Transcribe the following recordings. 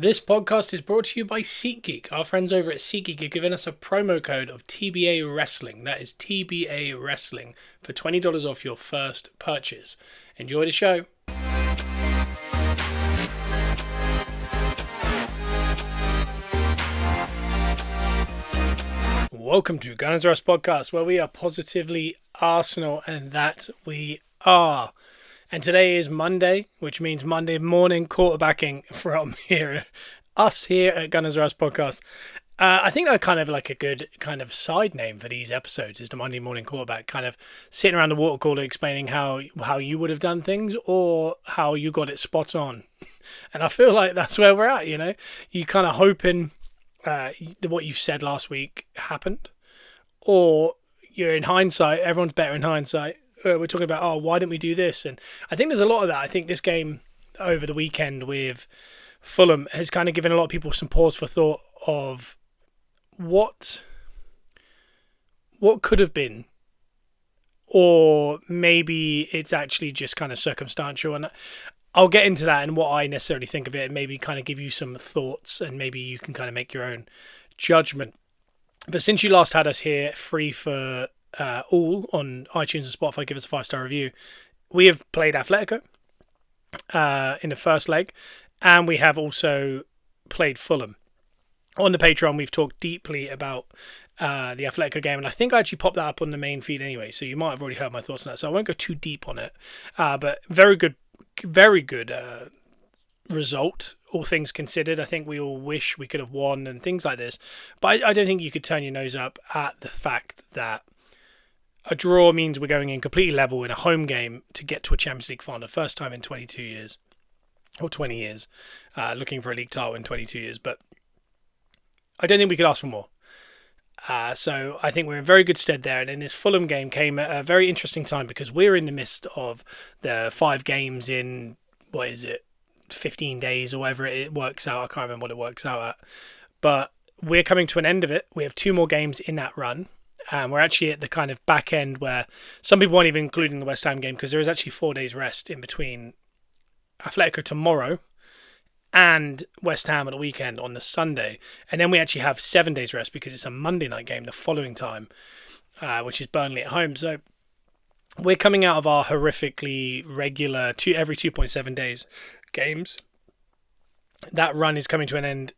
This podcast is brought to you by SeatGeek. Our friends over at SeatGeek are giving us a promo code of TBA Wrestling. That is TBA Wrestling for $20 off your first purchase. Enjoy the show. Welcome to Gunners Rust Podcast, where we are positively Arsenal, and that we are. And today is Monday, which means Monday morning quarterbacking from us here at Gunners Rust Podcast. I think that kind of like a good kind of side name for these episodes is the Monday morning quarterback, kind of sitting around the water cooler explaining how you would have done things or how you got it spot on. And I feel like that's where we're at, you know. You kind of hoping what you've said last week happened, or you're in hindsight, everyone's better in hindsight. We're talking about, why didn't we do this? And I think there's a lot of that. I think this game over the weekend with Fulham has kind of given a lot of people some pause for thought of what could have been, or maybe it's actually just kind of circumstantial. And I'll get into that and what I necessarily think of it, and maybe kind of give you some thoughts, and maybe you can kind of make your own judgment. But since you last had us here free for all on iTunes and Spotify, give us a 5-star review. We have played Atletico in the first leg, and we have also played Fulham. On the Patreon, we've talked deeply about the Atletico game, and I think I actually popped that up on the main feed anyway, so you might have already heard my thoughts on that, so I won't go too deep on it. But very good result, all things considered. I think we all wish we could have won and things like this, but I don't think you could turn your nose up at the fact that a draw means we're going in completely level in a home game to get to a Champions League final, first time in 22 years, or 20 years, looking for a league title in 22 years. But I don't think we could ask for more. So I think we're in very good stead there. And then this Fulham game came at a very interesting time because we're in the midst of the 5 games in, 15 days or whatever it works out. I can't remember what it works out at. But we're coming to an end of it. We have 2 more games in that run. We're actually at the kind of back end where some people weren't even including the West Ham game because there is actually 4 days rest in between Atletico tomorrow and West Ham at the weekend on the Sunday. And then we actually have 7 days rest because it's a Monday night game the following time, which is Burnley at home. So we're coming out of our horrifically regular every 2.7 days games. That run is coming to an end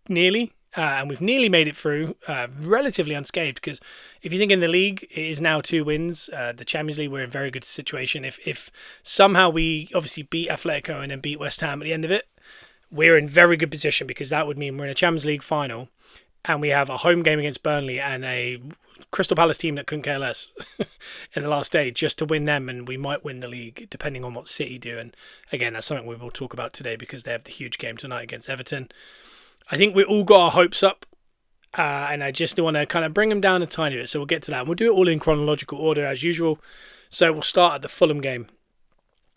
nearly. And we've nearly made it through relatively unscathed, because if you think in the league, it is now 2 wins. The Champions League, we're in a very good situation. If somehow we obviously beat Atletico and then beat West Ham at the end of it, we're in very good position, because that would mean we're in a Champions League final and we have a home game against Burnley and a Crystal Palace team that couldn't care less in the last day just to win them, and we might win the league depending on what City do. And again, that's something we will talk about today because they have the huge game tonight against Everton. I think we all got our hopes up, and I just want to kind of bring them down a tiny bit. So we'll get to that. And we'll do it all in chronological order as usual. So we'll start at the Fulham game.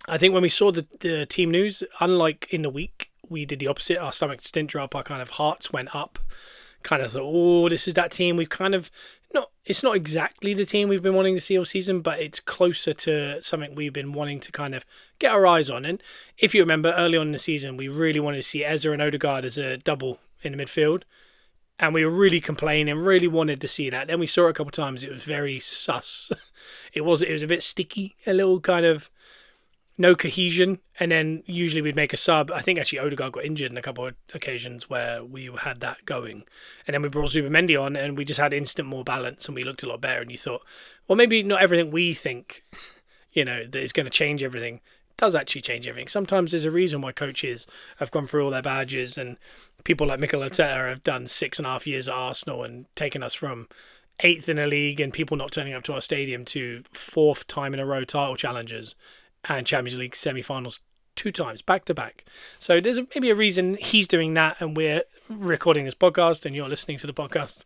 I think when we saw the team news, unlike in the week, we did the opposite. Our stomachs didn't drop. Our kind of hearts went up. Kind of thought, this is that team. We've kind of it's not exactly the team we've been wanting to see all season, but it's closer to something we've been wanting to kind of get our eyes on. And if you remember, early on in the season, we really wanted to see Ezra and Odegaard as a double in the midfield. And we were really complaining, really wanted to see that. Then we saw it a couple of times. It was very sus. It was a bit sticky, a little kind of no cohesion. And then usually we'd make a sub. I think actually Odegaard got injured in a couple of occasions where we had that going. And then we brought Zubimendi on and we just had instant more balance and we looked a lot better. And you thought, well, maybe not everything we think, that is going to change everything does actually change everything. Sometimes there's a reason why coaches have gone through all their badges, and people like Mikel Arteta have done 6.5 years at Arsenal and taken us from 8th in a league and people not turning up to our stadium to 4th time in a row title challengers and Champions League semi-finals 2 times back to back. So there's maybe a reason he's doing that and we're recording this podcast and you're listening to the podcast.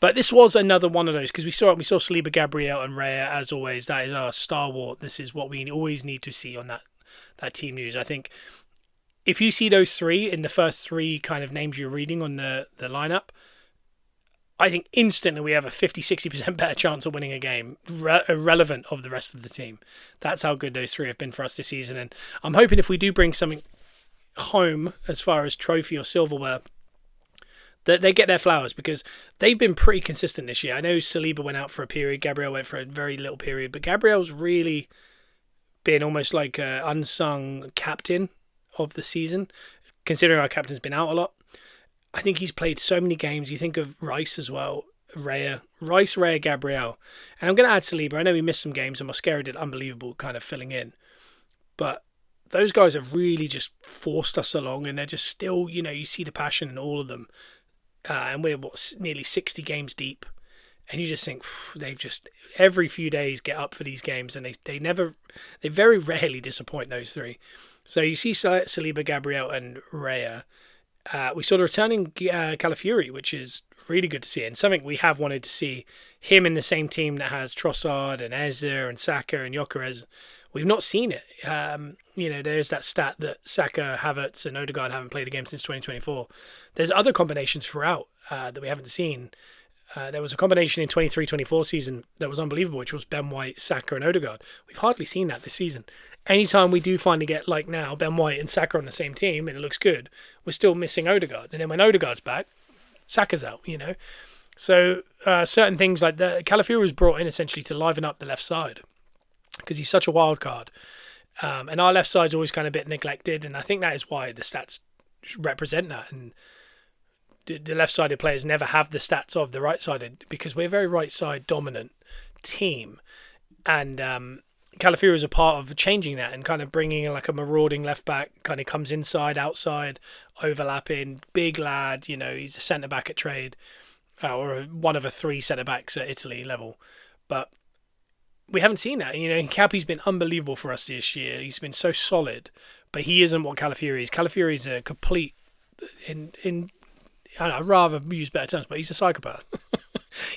But this was another one of those, because we saw Saliba, Gabriel and Raya, as always. That is our stalwart. This is what we always need to see on that team news. I think if you see those 3 in the first 3 kind of names you're reading on the lineup, I think instantly we have a 50-60% better chance of winning a game, irrelevant of the rest of the team. That's how good those 3 have been for us this season. And I'm hoping if we do bring something home as far as trophy or silverware, that they get their flowers because they've been pretty consistent this year. I know Saliba went out for a period, Gabriel went for a very little period, but Gabriel's really been almost like an unsung captain of the season, considering our captain's been out a lot. I think he's played so many games. You think of Rice as well, Rice, Raya, Gabriel. And I'm going to add Saliba. I know he missed some games and Mosquera did unbelievable kind of filling in. But those guys have really just forced us along, and they're just still, you see the passion in all of them. And we're, nearly 60 games deep. And you just think, they've just, every few days get up for these games, and they very rarely disappoint, those three. So you see Saliba, Gabriel and Raya. We saw the returning Calafiori, which is really good to see, and something we have wanted to see him in the same team that has Trossard and Eze and Saka and Gyökeres. We've not seen it. There's that stat that Saka, Havertz and Odegaard haven't played a game since 2024. There's other combinations throughout that we haven't seen. There was a combination in 23-24 season that was unbelievable, which was Ben White, Saka and Odegaard. We've hardly seen that this season. Anytime we do finally get, like now, Ben White and Saka on the same team and it looks good, we're still missing Odegaard. And then when Odegaard's back, Saka's out, So certain things like that. Calafiori was brought in essentially to liven up the left side because he's such a wild card. And our left side's always kind of a bit neglected, and I think that is why the stats represent that. And the left-sided players never have the stats of the right-sided because we're a very right-side dominant team. And Calafiori is a part of changing that and kind of bringing in like a marauding left-back, kind of comes inside, outside, overlapping, big lad, he's a centre-back at trade, or one of a 3 centre-backs at Italy level. But we haven't seen that. Cappy's been unbelievable for us this year. He's been so solid, but he isn't what Calafiori is. Calafiori is a complete, I'd rather use better terms, but he's a psychopath.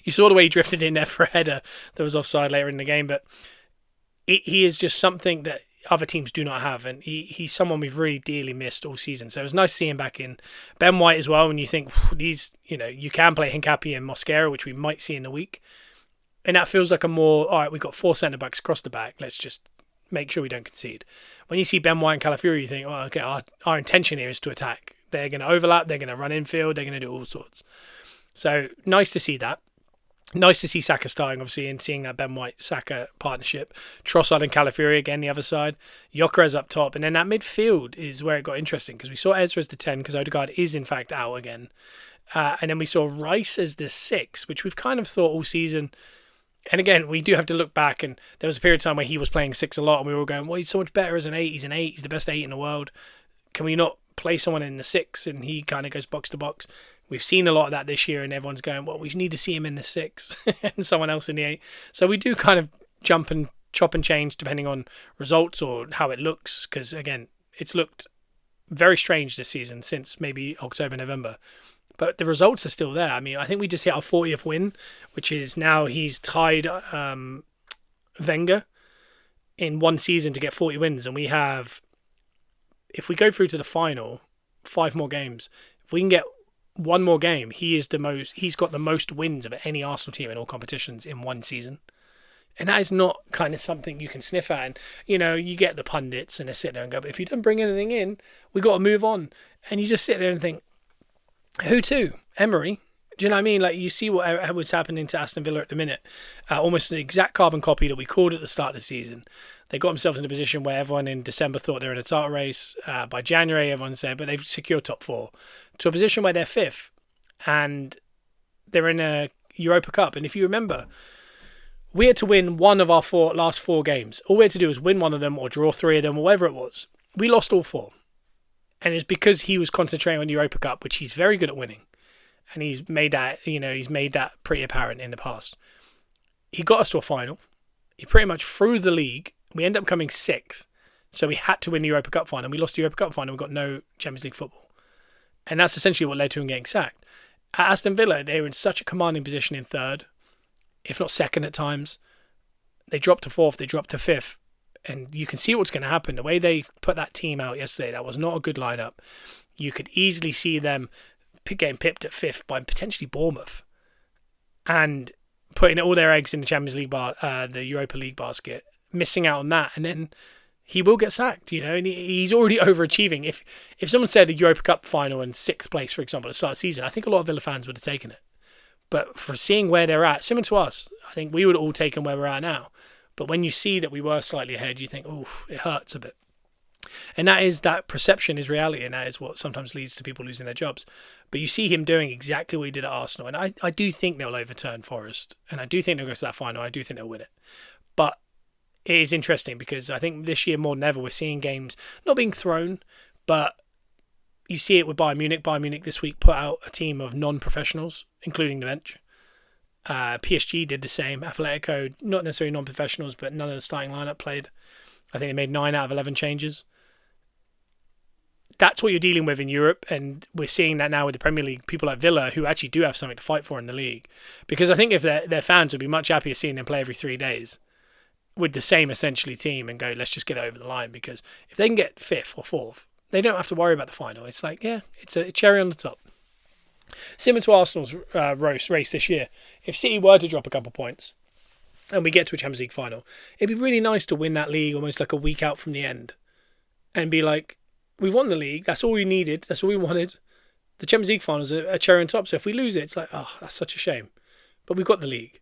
You saw the way he drifted in there for a header that was offside later in the game, but he is just something that other teams do not have, and he's someone we've really dearly missed all season. So it was nice to see him back in. Ben White as well, and you think these, you can play Hincapié and Mosquera, which we might see in the week. And that feels like all right, we've got 4 centre-backs across the back. Let's just make sure we don't concede. When you see Ben White and Calafiori, you think, okay, our intention here is to attack. They're going to overlap. They're going to run infield. They're going to do all sorts. So nice to see that. Nice to see Saka starting, obviously, and seeing that Ben White-Saka partnership. Trossard and Calafiori again, the other side. Gyökeres up top. And then that midfield is where it got interesting because we saw Ezra as the 10 because Odegaard is, in fact, out again. And then we saw Rice as the 6, which we've kind of thought all season. And again, we do have to look back, and there was a period of time where he was playing 6 a lot, and we were all going, well, he's so much better as an 8. He's an 8. He's the best 8 in the world. Can we not play someone in the 6? And he kind of goes box to box. We've seen a lot of that this year, and everyone's going, well, we need to see him in the 6 and someone else in the 8. So we do kind of jump and chop and change depending on results or how it looks, because, again, it's looked very strange this season since maybe October, November. But the results are still there. I mean, I think we just hit our 40th win, which is now he's tied Wenger in one season to get 40 wins. And we have, if we go through to the final, 5 more games. If we can get 1 more game, he's got the most wins of any Arsenal team in all competitions in one season. And that is not kind of something you can sniff at. And, you get the pundits and they sit there and go, but if you don't bring anything in, we got to move on. And you just sit there and think, who to? Emery? Do you know what I mean? Like, you see what was happening to Aston Villa at the minute. Almost an exact carbon copy that we called at the start of the season. They got themselves in a position where everyone in December thought they were in a title race. By January, everyone said, but they've secured top 4. To a position where they're 5th. And they're in a Europa Cup. And if you remember, we had to win one of our last 4 games. All we had to do was win one of them or draw 3 of them or whatever it was. We lost all 4. And it's because he was concentrating on the Europa Cup, which he's very good at winning. And he's made that pretty apparent in the past. He got us to a final. He pretty much threw the league. We ended up coming 6th. So we had to win the Europa Cup final. We lost the Europa Cup final. We got no Champions League football. And that's essentially what led to him getting sacked. At Aston Villa, they were in such a commanding position in 3rd, if not 2nd at times. They dropped to 4th. They dropped to 5th. And you can see what's going to happen. The way they put that team out yesterday, that was not a good lineup. You could easily see them getting pipped at 5th by potentially Bournemouth and putting all their eggs in the Champions League the Europa League basket, missing out on that. And then he will get sacked, and he's already overachieving. If someone said a Europa Cup final and 6th place, for example, at the start of the season, I think a lot of Villa fans would have taken it. But for seeing where they're at, similar to us, I think we would have all taken where we're at now. But when you see that we were slightly ahead, you think, oh, it hurts a bit. And that perception is reality, and that is what sometimes leads to people losing their jobs. But you see him doing exactly what he did at Arsenal, and I do think they'll overturn Forest, and I do think they'll go to that final. I do think they'll win it. But it is interesting because I think this year more than ever we're seeing games not being thrown, but you see it with Bayern Munich. Bayern Munich this week put out a team of non-professionals, including the bench. PSG did the same. Atletico, not necessarily non-professionals, but none of the starting lineup played. I think they made 9 out of 11 changes. That's what you're dealing with in Europe, and we're seeing that now with the Premier League. People like Villa, who actually do have something to fight for in the league, because I think if their fans would be much happier seeing them play every 3 days with the same essentially team and go, let's just get it over the line. Because if they can get 5th or 4th, they don't have to worry about the final. It's like, yeah, it's a cherry on the top. Similar to Arsenal's race this year, if City were to drop a couple points and we get to a Champions League final, it'd be really nice to win that league almost like a week out from the end and be like, we won the league, that's all we needed, that's all we wanted. The Champions League final is a cherry on top, so if we lose it, it's like, oh, that's such a shame. But we've got the league.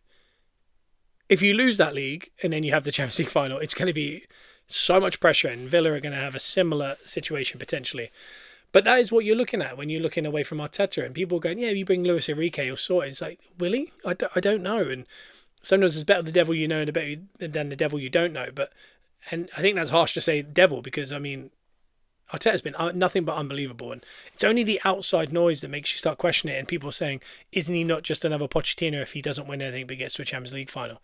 If you lose that league and then you have the Champions League final, it's going to be so much pressure, and Villa are going to have a similar situation potentially. But that is what you're looking at when you're looking away from Arteta, and people are going, yeah, you bring Luis Enrique, you'll sort it. It's like, will he? I don't know. And sometimes it's better the devil you know than the devil you don't know. And I think that's harsh to say devil, because, I mean, Arteta's been nothing but unbelievable. And it's only the outside noise that makes you start questioning it, and people are saying, isn't he not just another Pochettino if he doesn't win anything but gets to a Champions League final?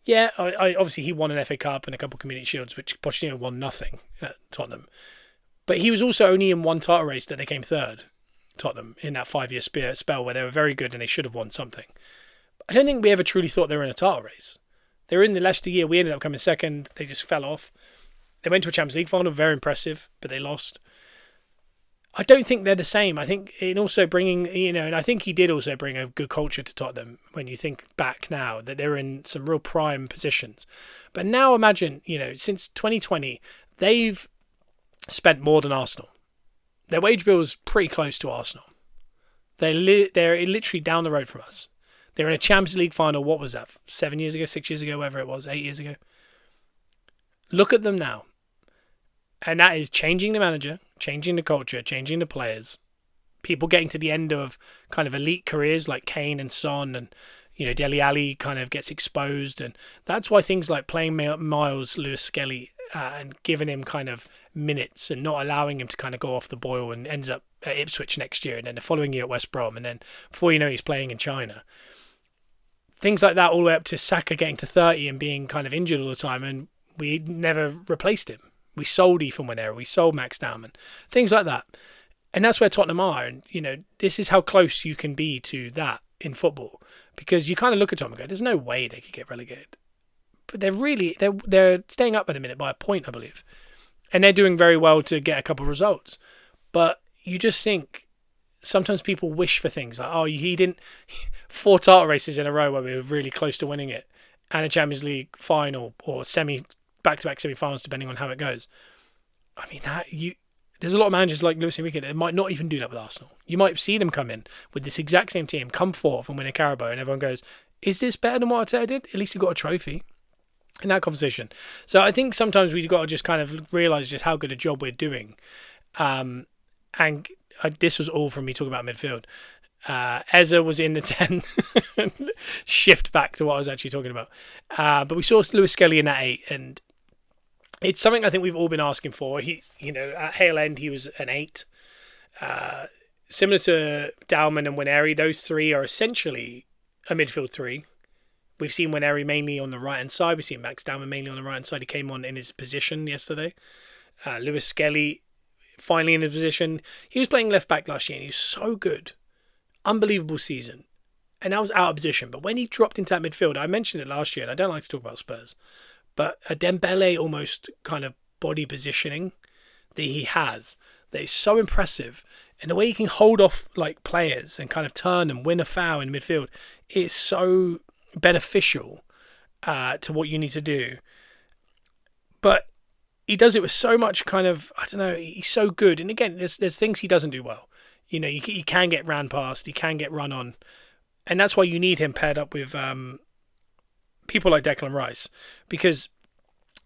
Yeah, I obviously he won an FA Cup and a couple of Community Shields, which Pochettino won nothing at Tottenham. But he was also only in one title race that they came third, Tottenham, in that 5-year spell where they were very good and they should have won something. I don't think we ever truly thought they were in a title race. They were in the Leicester year. We ended up coming second. They just fell off. They went to a Champions League final, very impressive, but they lost. I don't think they're the same. I think in also bringing, and I think he did also bring a good culture to Tottenham when you think back now that they're in some real prime positions. But now imagine, since 2020, they've spent more than Arsenal. Their wage bill is pretty close to Arsenal. They're literally down the road from us. They're in a Champions League final, what was that, 7 years ago, 6 years ago, whatever it was, 8 years ago? Look at them now. And that is changing the manager, changing the culture, changing the players. People getting to the end of kind of elite careers like Kane and Son, and Dele Alli kind of gets exposed. And that's why things like playing Miles Lewis-Skelly and giving him kind of minutes and not allowing him to kind of go off the boil and ends up at Ipswich next year and then the following year at West Brom, and then before you know he's playing in China. Things like that all the way up to Saka getting to 30 and being kind of injured all the time, and we never replaced him. We sold Ethan Wanera, we sold Max Dowman, things like that. And that's where Tottenham are. And, this is how close you can be to that in football. Because you kind of look at Tottenham and go, there's no way they could get relegated. But they're staying up at a minute by a point, I believe. And they're doing very well to get a couple of results. But you just think sometimes people wish for things like, oh, he didn't 4 title races in a row where we were really close to winning it, and a Champions League final or back-to-back semi-finals, depending on how it goes. I mean, there's a lot of managers like Luis Enrique that might not even do that with Arsenal. You might see them come in with this exact same team, come forth and win a Carabao, and everyone goes, is this better than what Arteta did? At least he got a trophy in that conversation. So I think sometimes we've got to just kind of realise just how good a job we're doing. And this was all from me talking about midfield. Eza was in the 10. Shift back to what I was actually talking about. But we saw Lewis Skelly in that 8, and it's something I think we've all been asking for. He, at Hale End, he was an 8. Similar to Dowman and Waneri, those three are essentially a midfield 3. We've seen Waneri mainly on the right-hand side. We've seen Max Dowman mainly on the right-hand side. He came on in his position yesterday. Lewis Skelly finally in his position. He was playing left-back last year, and he was so good. Unbelievable season. And that was out of position. But when he dropped into that midfield, I mentioned it last year, and I don't like to talk about Spurs, but a Dembele almost kind of body positioning that he has, that is so impressive. And the way he can hold off like players and kind of turn and win a foul in midfield is so beneficial to what you need to do. But he does it with so much kind of, I don't know, he's so good. And again, there's things he doesn't do well. He can get ran past, he can get run on, and that's why you need him paired up with people like Declan Rice, because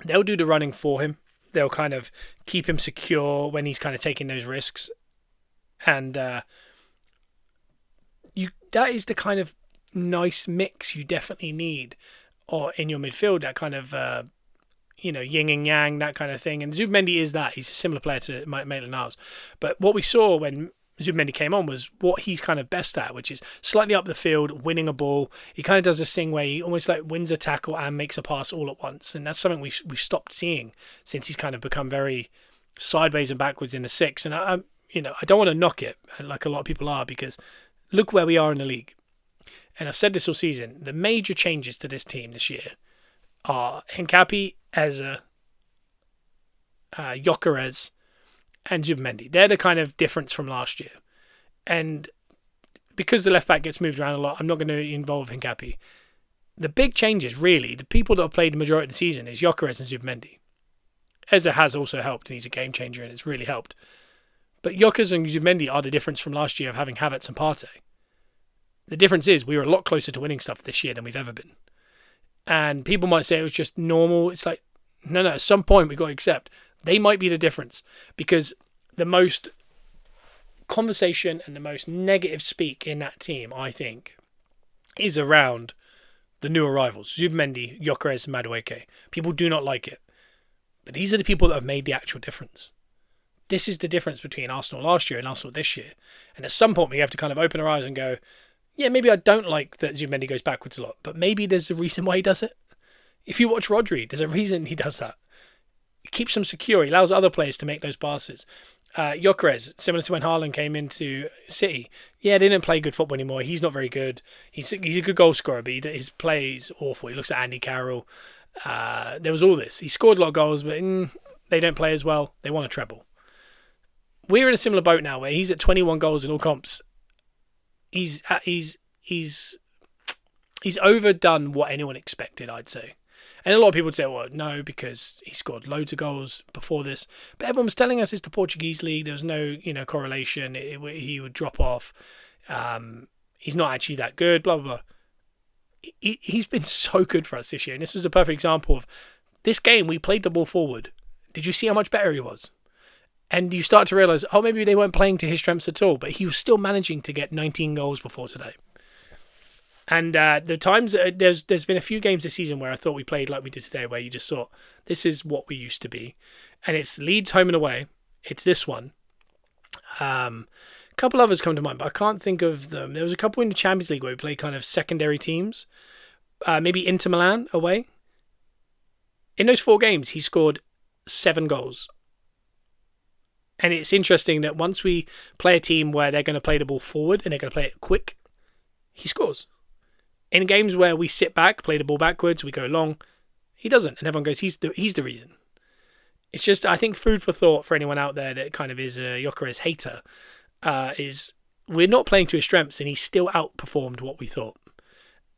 they'll do the running for him. They'll kind of keep him secure when he's kind of taking those risks, and that is the kind of nice mix you definitely need, or in your midfield, that kind of yin and yang, that kind of thing. And Zubimendi is that. He's a similar player to Maitland-Niles. But what we saw when Zubimendi came on was what he's kind of best at, which is slightly up the field, winning a ball. He kind of does this thing where he almost like wins a tackle and makes a pass all at once. And that's something we've stopped seeing since he's kind of become very sideways and backwards in the six. And I don't want to knock it like a lot of people are, because look where we are in the league. And I've said this all season, the major changes to this team this year are Hincapi, Eza, Gyökeres, and Zubimendi. They're the kind of difference from last year. And because the left back gets moved around a lot, I'm not going to involve Hincapi. The big changes, really, the people that have played the majority of the season is Gyökeres and Zubimendi. Eza has also helped, and he's a game changer, and it's really helped. But Gyökeres and Zubimendi are the difference from last year of having Havertz and Partey. The difference is we were a lot closer to winning stuff this year than we've ever been. And people might say it was just normal. It's like, no, at some point we've got to accept they might be the difference, because the most conversation and the most negative speak in that team, I think, is around the new arrivals, Zubimendi, Gyökeres, and Madueke. People do not like it. But these are the people that have made the actual difference. This is the difference between Arsenal last year and Arsenal this year. And at some point we have to kind of open our eyes and go, yeah, maybe I don't like that Zubimendi goes backwards a lot, but maybe there's a reason why he does it. If you watch Rodri, there's a reason he does that. He keeps them secure. He allows other players to make those passes. Gyökeres, similar to when Haaland came into City. Yeah, they didn't play good football anymore. He's not very good. He's a good goal scorer, but his play is awful. He looks at Andy Carroll. There was all this. He scored a lot of goals, but they don't play as well. They want a treble. We're in a similar boat now where he's at 21 goals in all comps. He's overdone what anyone expected, I'd say. And a lot of people would say, well, no, because he scored loads of goals before this. But everyone was telling us it's the Portuguese league. There was no, correlation. He would drop off. He's not actually that good, blah, blah, blah. He's been so good for us this year. And this is a perfect example of this game. We played the ball forward. Did you see how much better he was? And you start to realise, maybe they weren't playing to his strengths at all, but he was still managing to get 19 goals before today. And the times, there's been a few games this season where I thought we played like we did today, where you just thought, this is what we used to be. And it's Leeds home and away. It's this one. A couple others come to mind, but I can't think of them. There was a couple in the Champions League where we played kind of secondary teams. Maybe Inter Milan away. In those 4 games, he scored 7 goals. And it's interesting that once we play a team where they're going to play the ball forward and they're going to play it quick, he scores. In games where we sit back, play the ball backwards, we go long, he doesn't. And everyone goes, he's the reason. It's just, I think, food for thought for anyone out there that kind of is a Gyökeres hater, is we're not playing to his strengths and he still outperformed what we thought.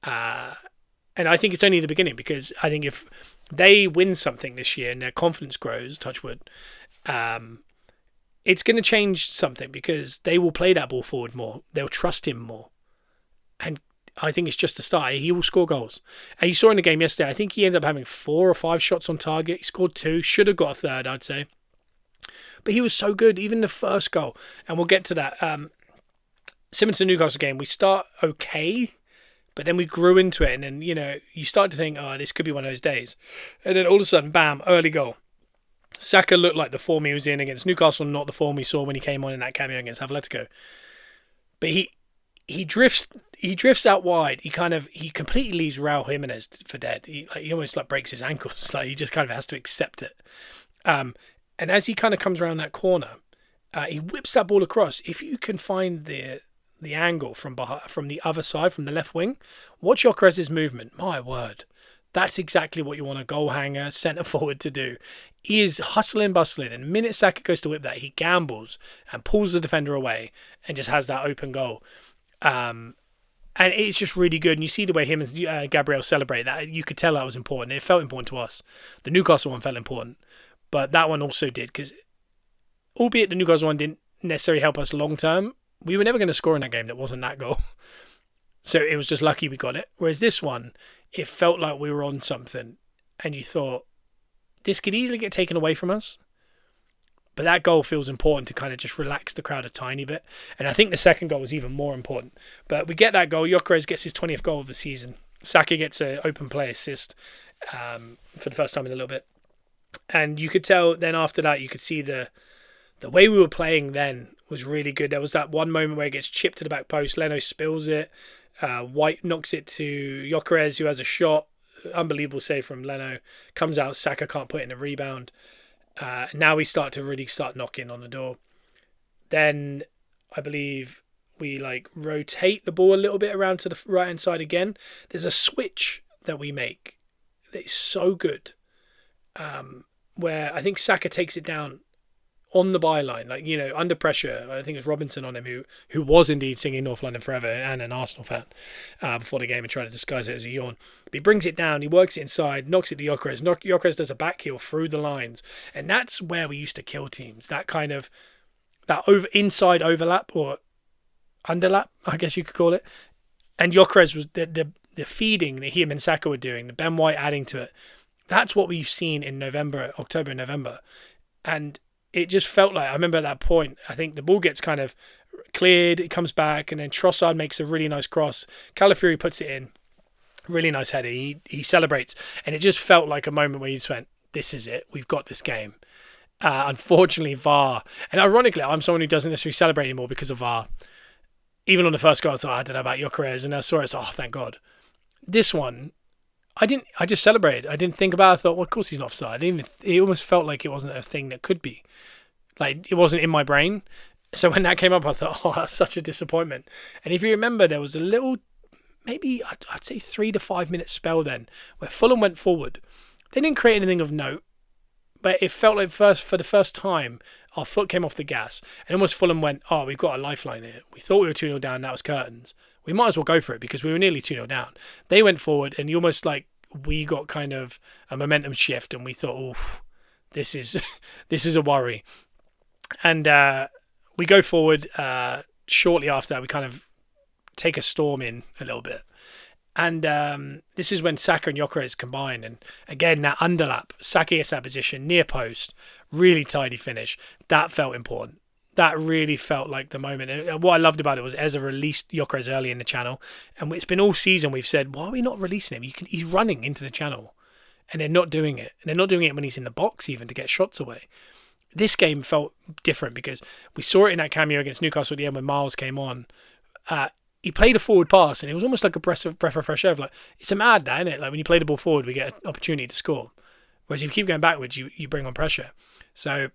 And I think it's only the beginning, because I think if they win something this year and their confidence grows, touch wood, it's going to change something, because they will play that ball forward more. They'll trust him more. And I think it's just the start. He will score goals. And you saw in the game yesterday, I think he ended up having 4 or 5 shots on target. He scored 2. Should have got a third, I'd say. But he was so good, even the first goal. And we'll get to that. Similar to the Newcastle game, we start okay, but then we grew into it. And then, you start to think, this could be one of those days. And then all of a sudden, bam, early goal. Saka looked like the form he was in against Newcastle, not the form we saw when he came on in that cameo against Athleti. But he drifts out wide. He completely leaves Raul Jimenez for dead. He almost breaks his ankles. He just kind of has to accept it. And as he kind of comes around that corner, he whips that ball across. If you can find the angle from the other side, from the left wing, watch Gyökeres' movement. My word. That's exactly what you want a goal hanger, centre forward to do. He is hustling, bustling, and the minute Saka goes to whip that, he gambles and pulls the defender away and just has that open goal. And it's just really good. And you see the way him and Gabriel celebrate that. You could tell that was important. It felt important to us. The Newcastle one felt important. But that one also did, because albeit the Newcastle one didn't necessarily help us long term, we were never going to score in that game that wasn't that goal. So it was just lucky we got it. Whereas this one, it felt like we were on something, and you thought, this could easily get taken away from us. But that goal feels important to kind of just relax the crowd a tiny bit. And I think the second goal was even more important. But we get that goal. Gyökeres gets his 20th goal of the season. Saka gets an open play assist for the first time in a little bit. And you could tell then after that, you could see the way we were playing then was really good. There was that one moment where it gets chipped to the back post. Leno spills it. White knocks it to Gyökeres, who has a shot. Unbelievable save from Leno. Comes out. Saka can't put in a rebound. Now we start knocking on the door. Then I believe we rotate the ball a little bit around to the right hand side again. There's a switch that we make that is so good, where I think Saka takes it down on the byline, under pressure. I think it's Robinson on him, who was indeed singing North London Forever and an Arsenal fan before the game and trying to disguise it as a yawn. But he brings it down, he works it inside, knocks it to Gyökeres. Gyökeres does a back heel through the lines, and that's where we used to kill teams. That kind of inside overlap or underlap, I guess you could call it. And Gyökeres was the feeding that he and Saka were doing, the Ben White adding to it. That's what we've seen in October and November. And it just felt like, I remember at that point, I think the ball gets kind of cleared, it comes back, and then Trossard makes a really nice cross. Calafiori puts it in. Really nice header. He celebrates. And it just felt like a moment where you just went, this is it. We've got this game. Unfortunately, VAR. And ironically, I'm someone who doesn't necessarily celebrate anymore because of VAR. Even on the first goal, I thought, I don't know about Gyökeres, and I saw it, thank God. This one, I just celebrated. I didn't think about it. I thought, well, of course he's not offside. It almost felt like it wasn't a thing that could be. Like, it wasn't in my brain. So when that came up, I thought, oh, that's such a disappointment. And if you remember, there was a little, maybe I'd say 3 to 5 minute spell then, where Fulham went forward. They didn't create anything of note, but it felt like for the first time, our foot came off the gas. And almost Fulham went, oh, we've got a lifeline here. We thought we were 2-0 down, that was curtains. We might as well go for it because we were nearly 2-0 down. They went forward, and almost like we got kind of a momentum shift, and we thought, oh, this is a worry. And we go forward. Shortly after that, we kind of take a storm in a little bit. And this is when Saka and Gyökeres combine. And again, that underlap, Saka gets that position, near post, really tidy finish. That felt important. That really felt like the moment. And what I loved about it was Eza released Gyökeres early in the channel. And it's been all season we've said, why are we not releasing him? He's running into the channel. And they're not doing it. And they're not doing it when he's in the box even to get shots away. This game felt different because we saw it in that cameo against Newcastle at the end when Miles came on. He played a forward pass, and it was almost like a breath of fresh air. Like, it's a mad that, isn't it? Like, when you play the ball forward, we get an opportunity to score. Whereas if you keep going backwards, you bring on pressure. So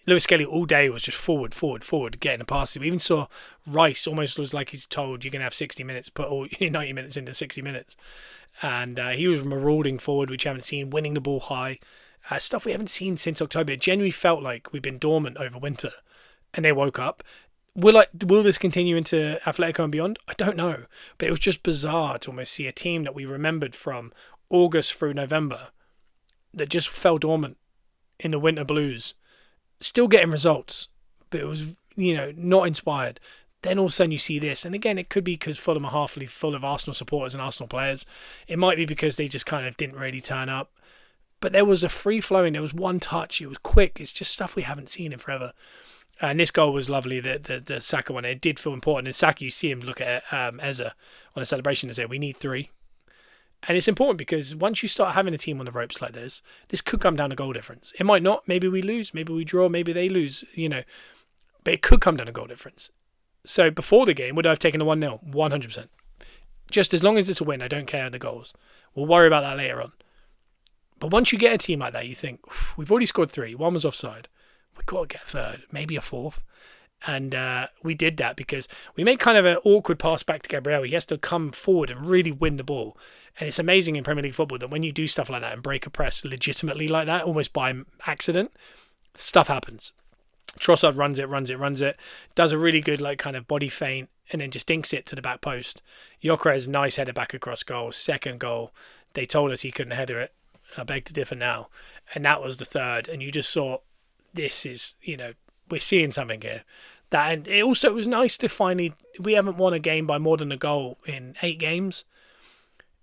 Lewis Skelly all day was just forward, getting a pass. We even saw Rice almost was like he's told you're going to have 60 minutes, put all 90 minutes into 60 minutes. And he was marauding forward, which you haven't seen, winning the ball high. Stuff we haven't seen since October. It genuinely felt like we've been dormant over winter, and they woke up. Will this continue into Atletico and beyond? I don't know, but it was just bizarre to almost see a team that we remembered from August through November that just fell dormant in the winter blues, still getting results, but it was not inspired. Then all of a sudden you see this, and again, it could be because Fulham are halfly full of Arsenal supporters and Arsenal players. It might be because they just kind of didn't really turn up. But there was a free-flowing, there was one touch, it was quick. It's just stuff we haven't seen in forever. And this goal was lovely, the Saka one. It did feel important. And Saka, you see him look at Eza on a celebration and say, we need 3. And it's important because once you start having a team on the ropes like this could come down to goal difference. It might not. Maybe we lose. Maybe we draw. Maybe they lose, But it could come down to goal difference. So before the game, would I have taken a 1-0? 100%. Just as long as it's a win, I don't care the goals. We'll worry about that later on. But once you get a team like that, you think, we've already scored 3. 1 was offside. We've got to get a 3rd, maybe a 4th. And we did that because we made kind of an awkward pass back to Gabriel. He has to come forward and really win the ball. And it's amazing in Premier League football that when you do stuff like that and break a press legitimately like that, almost by accident, stuff happens. Trossard runs it, does a really good kind of body feint, and then just dinks it to the back post. Gyökeres, nice header back across goal. Second goal, they told us he couldn't header it. I beg to differ now. And that was the third. And you just saw, this is, we're seeing something here. That, and it also was nice to finally, we haven't won a game by more than a goal in 8 games.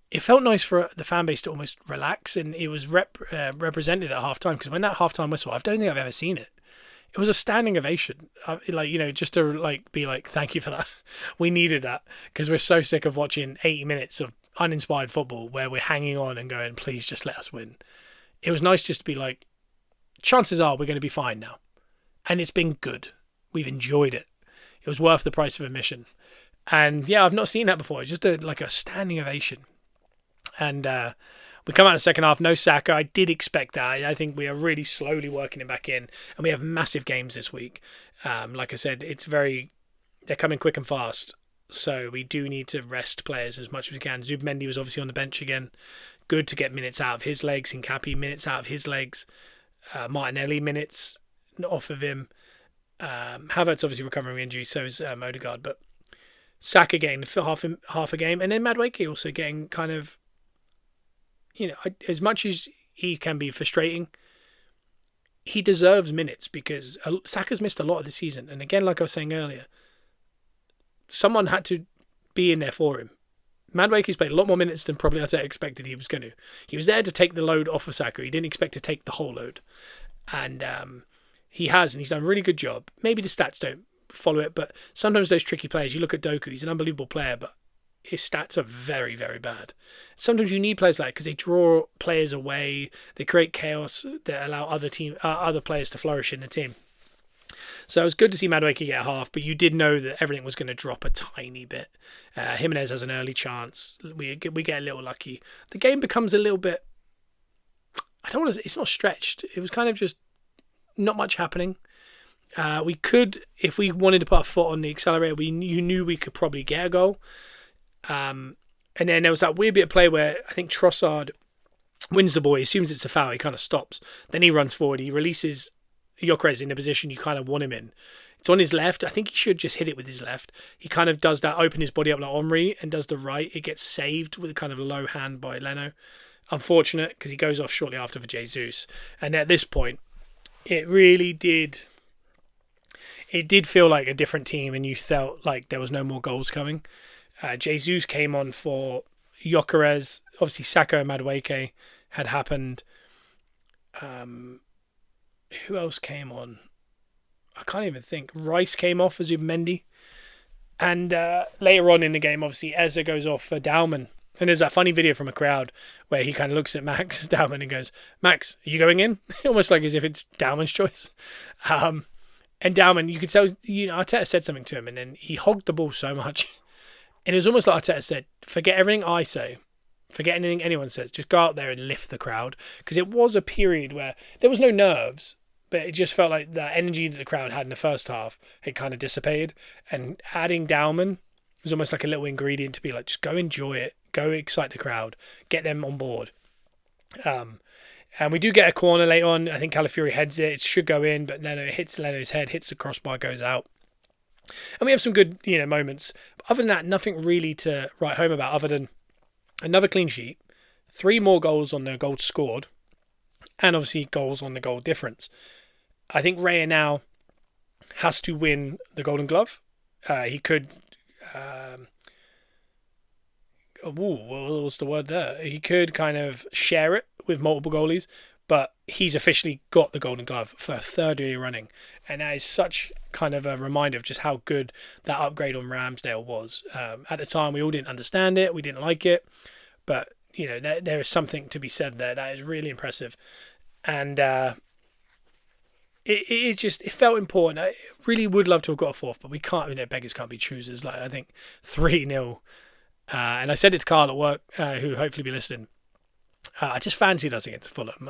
It felt nice for the fan base to almost relax, and it was represented at half time, because when that half time whistle, I don't think I've ever seen it. It was a standing ovation, just to be like, thank you for that. We needed that, because we're so sick of watching 80 minutes of uninspired football where we're hanging on and going, please just let us win. It was nice just to be like, chances are we're going to be fine now, and it's been good. We've enjoyed it. It was worth the price of admission, and yeah, I've not seen that before. It's just a standing ovation. And we come out in the second half, no Saka. I did expect that. I think we are really slowly working him back in, and we have massive games this week. Like I said, they're coming quick and fast, so we do need to rest players as much as we can. Zubimendi was obviously on the bench again. Good to get minutes out of his legs. Hincapié minutes out of his legs. Martinelli minutes off of him. Havertz obviously recovering from injury, so is Odegaard. But Saka getting half a game, and then Madueke also getting kind of, as much as he can be frustrating, he deserves minutes, because Saka's missed a lot of the season. And again, like I was saying earlier, someone had to be in there for him. Madueke's played a lot more minutes than probably Arteta expected he was going to. He was there to take the load off of Saka. He didn't expect to take the whole load. And he has, and he's done a really good job. Maybe the stats don't follow it, but sometimes those tricky players, you look at Doku, he's an unbelievable player, but his stats are very, very bad. Sometimes you need players like that, because they draw players away, they create chaos that allow other players to flourish in the team. So it was good to see Madueke get a half, but you did know that everything was going to drop a tiny bit. Jimenez has an early chance. We get a little lucky. The game becomes a little bit, it's not stretched. It was kind of just not much happening. We could, if we wanted to put our foot on the accelerator, you knew we could probably get a goal. And then there was that weird bit of play where I think Trossard wins the ball. He assumes it's a foul. He kind of stops. Then he runs forward. He releases Gyökeres in the position you kind of want him in. It's on his left. I think he should just hit it with his left. He kind of does that, open his body up like Henry, and does the right. It gets saved with a kind of low hand by Leno. Unfortunate, because he goes off shortly after for Jesus. And at this point, it really did... It did feel like a different team, and you felt like there was no more goals coming. Jesus came on for Gyökeres. Obviously, Saka and Madueke had happened. Who else came on? I can't even think. Rice came off for Zubimendi. And later on in the game, obviously, Eze goes off for Dauman. And there's that funny video from a crowd where he kind of looks at Max Dauman and goes, "Max, are you going in?" Almost like as if it's Dauman's choice. And Dauman, you could tell, Arteta said something to him, and then he hogged the ball so much. And it was almost like Arteta said, forget everything I say, forget anything anyone says, just go out there and lift the crowd. Because it was a period where there was no nerves, but it just felt like the energy that the crowd had in the first half had kind of dissipated. And adding Dauman was almost like a little ingredient to be like, just go enjoy it, go excite the crowd, get them on board. And we do get a corner later on. I think Calafiori heads it. It should go in, but Leno hits Leno's head, hits the crossbar, goes out. And we have some good, moments. But other than that, nothing really to write home about other than another clean sheet, 3 more goals on the goals scored, and obviously goals on the goal difference. I think Raya now has to win the Golden Glove. He could... what was the word there? He could kind of share it with multiple goalies, but he's officially got the Golden Glove for a 3rd year running, and that is such kind of a reminder of just how good that upgrade on Ramsdale was. At the time, we all didn't understand it, we didn't like it, but there is something to be said there. That is really impressive, and it felt important. I really would love to have got a 4th, but we can't. Beggars can't be choosers. Like, I think 3-0. And I said it to Carl at work, who hopefully be listening. I just fancied us against Fulham.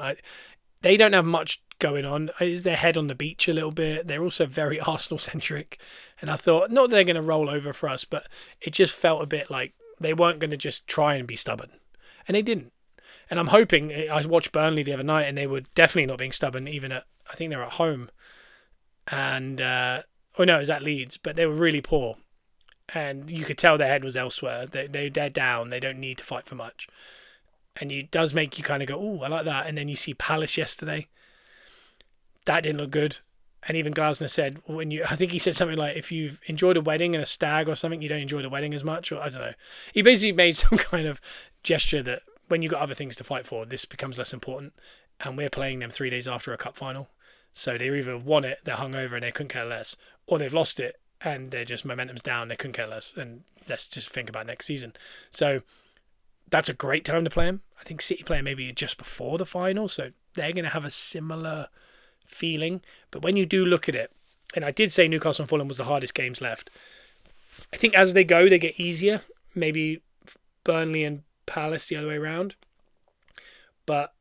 They don't have much going on. Is their head on the beach a little bit? They're also very Arsenal-centric. And I thought, not that they're going to roll over for us, but it just felt a bit like they weren't going to just try and be stubborn. And they didn't. And I'm hoping, I watched Burnley the other night, and they were definitely not being stubborn, even I think they were at home. And, it was at Leeds, but they were really poor. And you could tell their head was elsewhere. They're down. They don't need to fight for much. And it does make you kind of go, oh, I like that. And then you see Palace yesterday. That didn't look good. And even Glasner said, I think he said something like, if you've enjoyed a wedding and a stag or something, you don't enjoy the wedding as much, or I don't know. He basically made some kind of gesture that when you've got other things to fight for, this becomes less important. And we're playing them 3 days after a cup final. So they either won it, they're hungover and they couldn't care less, or they've lost it and they're just momentum's down, they couldn't care less. And let's just think about next season. So that's a great time to play them. I think City play maybe just before the final, so they're going to have a similar feeling. But when you do look at it, and I did say Newcastle and Fulham was the hardest games left, I think as they go, they get easier. Maybe Burnley and Palace the other way around. But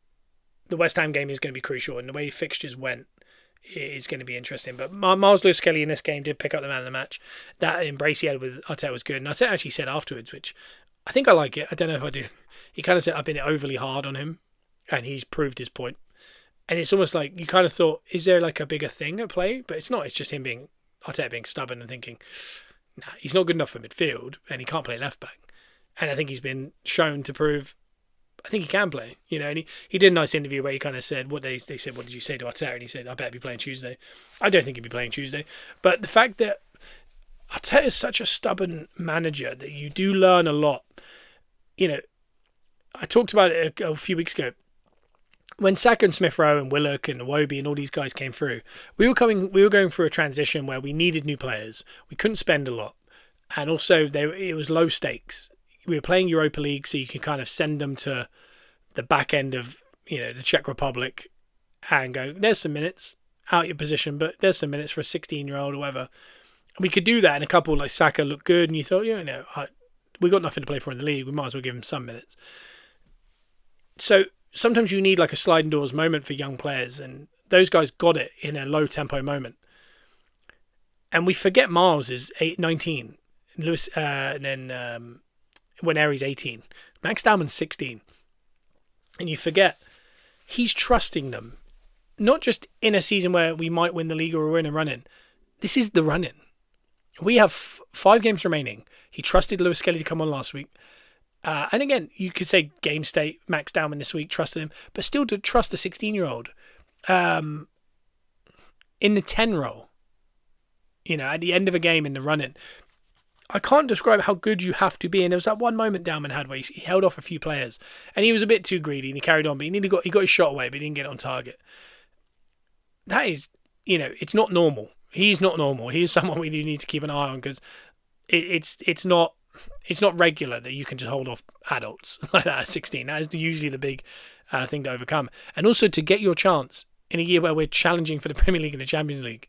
the West Ham game is going to be crucial, and the way fixtures went is going to be interesting. But Miles Lewis-Skelly in this game did pick up the man of the match. That embrace he had with Arteta was good. And Arteta actually said afterwards, which I think I like it. I don't know if I do. He kind of said, I've been overly hard on him, and he's proved his point. And it's almost like you kind of thought, is there like a bigger thing at play? But it's not. It's just him Arteta being stubborn and thinking, nah, he's not good enough for midfield and he can't play left back. And I think he's been shown to prove, I think he can play, and he did a nice interview where he kind of said, they said, what did you say to Arteta? And he said, I better be playing Tuesday. I don't think he'd be playing Tuesday. But the fact that Arteta is such a stubborn manager that you do learn a lot. I talked about it a few weeks ago. When Saka and Smith Rowe and Willock and Iwobi and all these guys came through, we were going through a transition where we needed new players. We couldn't spend a lot. And also it was low stakes. We were playing Europa League, so you can kind of send them to the back end of, the Czech Republic and go, there's some minutes, out your position, but there's some minutes for a 16-year-old or whatever. And we could do that, and a couple like Saka looked good, and you thought, we got nothing to play for in the league, we might as well give him some minutes. So sometimes you need like a sliding doors moment for young players, and those guys got it in a low tempo moment. And we forget Miles is 19, Lewis, and then when Aries 18, Max Dalman's 16, and you forget he's trusting them, not just in a season where we might win the league or we're in a run-in. This is the run-in. We have 5 games remaining. He trusted Lewis-Skelly to come on last week. And again, you could say game state, Max Dalman this week, trusted him, but still to trust a 16-year-old in the 10 role, at the end of a game in the run-in. I can't describe how good you have to be. And there was that one moment Dalman had where he held off a few players and he was a bit too greedy and he carried on, but he got his shot away, but he didn't get on target. That is, it's not normal. He's not normal. He is someone we do need to keep an eye on because it's not regular that you can just hold off adults like that at 16. That is usually the big thing to overcome. And also to get your chance in a year where we're challenging for the Premier League and the Champions League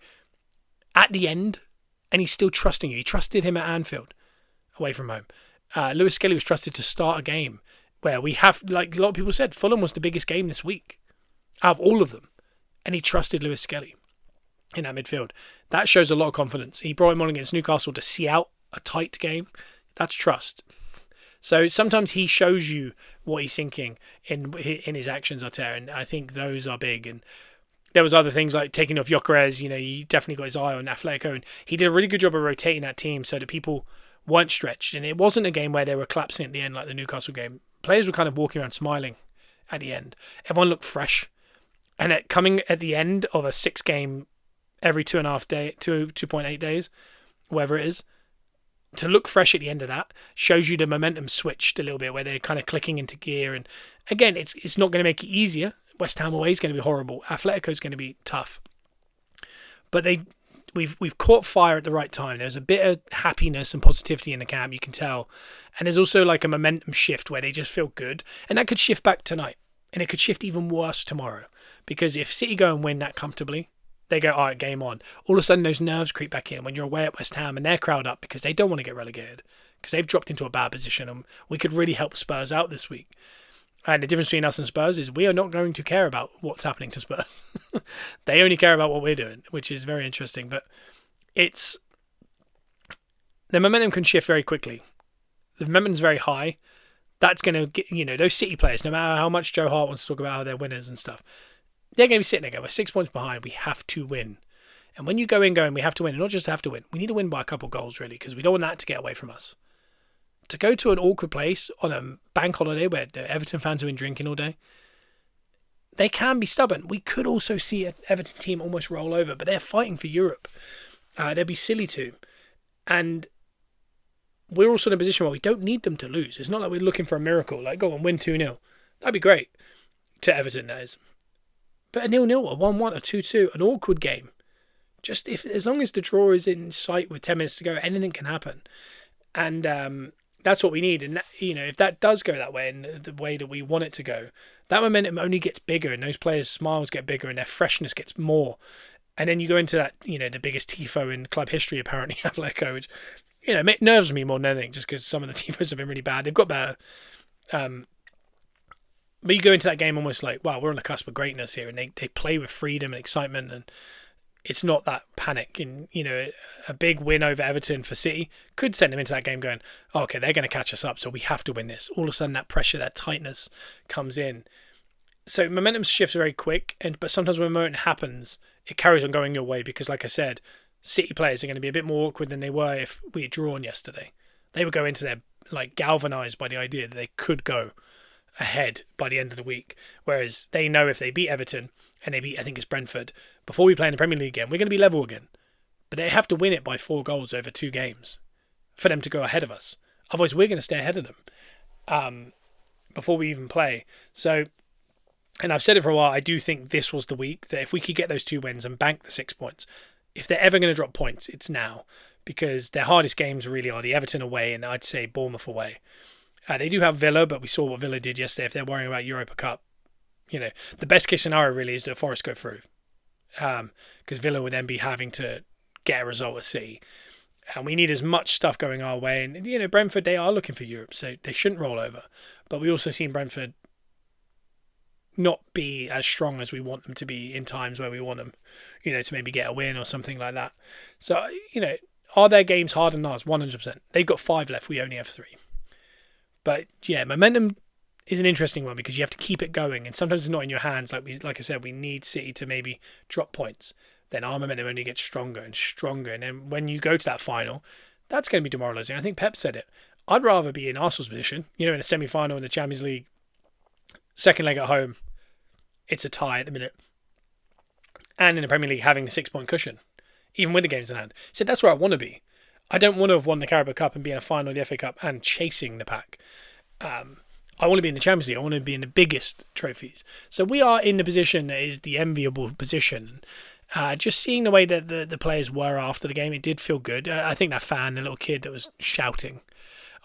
at the end, and he's still trusting you. He trusted him at Anfield, away from home. Lewis-Skelly was trusted to start a game where we have, like a lot of people said, Fulham was the biggest game this week out of all of them. And he trusted Lewis-Skelly in that midfield. That shows a lot of confidence. He brought him on against Newcastle to see out a tight game. That's trust. So sometimes he shows you what he's thinking in his actions, Arteta, and I think those are big. And there was other things like taking off Gyökeres. He definitely got his eye on Atletico, and he did a really good job of rotating that team so that people weren't stretched. And it wasn't a game where they were collapsing at the end like the Newcastle game. Players were kind of walking around smiling at the end. Everyone looked fresh. And coming at the end of a 6-game every 2.8 days, whatever it is, to look fresh at the end of that shows you the momentum switched a little bit where they're kind of clicking into gear. And again, it's not going to make it easier. West Ham away is going to be horrible. Atletico is going to be tough. But we've caught fire at the right time. There's a bit of happiness and positivity in the camp, you can tell. And there's also like a momentum shift where they just feel good. And that could shift back tonight. And it could shift even worse tomorrow. Because if City go and win that comfortably, they go, all right, game on. All of a sudden, those nerves creep back in when you're away at West Ham and they're crowd up because they don't want to get relegated. Because they've dropped into a bad position and we could really help Spurs out this week. And the difference between us and Spurs is we are not going to care about what's happening to Spurs. They only care about what we're doing, which is very interesting. But the momentum can shift very quickly. The momentum's very high. That's going to get, those City players, no matter how much Joe Hart wants to talk about how they're winners and stuff, they're going to be sitting there going, we're 6 points behind. We have to win. And when you go in going, we have to win, and not just have to win, we need to win by a couple goals, really, because we don't want that to get away from us. to go to an awkward place on a bank holiday where the Everton fans have been drinking all day, they can be stubborn. We could also see an Everton team almost roll over, but they're fighting for Europe. They'd be silly to. And we're also in a position where we don't need them to lose. It's not like we're looking for a miracle, like go and win 2-0. That'd be great. To Everton, that is. But a 0-0, a 1-1, a 2-2, an awkward game. Just as long as the draw is in sight with 10 minutes to go, anything can happen. And that's what we need. And, if that does go that way and the way that we want it to go, that momentum only gets bigger and those players' smiles get bigger and their freshness gets more. And then you go into that, the biggest tifo in club history, apparently, Atletico, which, nerves me more than anything just because some of the tifos have been really bad. They've got better. But you go into that game almost like, wow, we're on the cusp of greatness here. And they play with freedom and excitement. And it's not that panic. And, a big win over Everton for City could send them into that game going, oh, okay, they're going to catch us up, so we have to win this. All of a sudden, that pressure, that tightness comes in. So momentum shifts very quick. But sometimes when momentum happens, it carries on going your way because, like I said, City players are going to be a bit more awkward than they were if we had drawn yesterday. They would go into there galvanised by the idea that they could go ahead by the end of the week, whereas they know if they beat Everton and they beat, I think it's Brentford, before we play in the Premier League again, we're going to be level again. But they have to win it by 4 goals over 2 games for them to go ahead of us. Otherwise, we're going to stay ahead of them before we even play. So, and I've said it for a while, I do think this was the week that if we could get those 2 wins and bank the 6 points, if they're ever going to drop points, it's now, because their hardest games really are the Everton away and I'd say Bournemouth away. They do have Villa, but we saw what Villa did yesterday. If they're worrying about Europa Cup, the best case scenario really is that Forest go through. Because Villa would then be having to get a result at City. And we need as much stuff going our way. And, Brentford, they are looking for Europe, so they shouldn't roll over. But we also seen Brentford not be as strong as we want them to be in times where we want them, to maybe get a win or something like that. So, are their games harder than ours? 100%. They've got 5 left. We only have 3. But yeah, momentum is an interesting one because you have to keep it going, and sometimes it's not in your hands. Like I said, we need City to maybe drop points. Then our momentum only gets stronger and stronger, and then when you go to that final, that's going to be demoralising. I think Pep said it. I'd rather be in Arsenal's position, in a semi-final in the Champions League, second leg at home. It's a tie at the minute, and in the Premier League having the 6-point cushion, even with the games in hand. He said that's where I want to be. I don't want to have won the Carabao Cup and be in a final of the FA Cup and chasing the pack. I want to be in the Champions League. I want to be in the biggest trophies. So we are in the position that is the enviable position. Just seeing the way that the players were after the game, it did feel good. I think that fan, the little kid that was shouting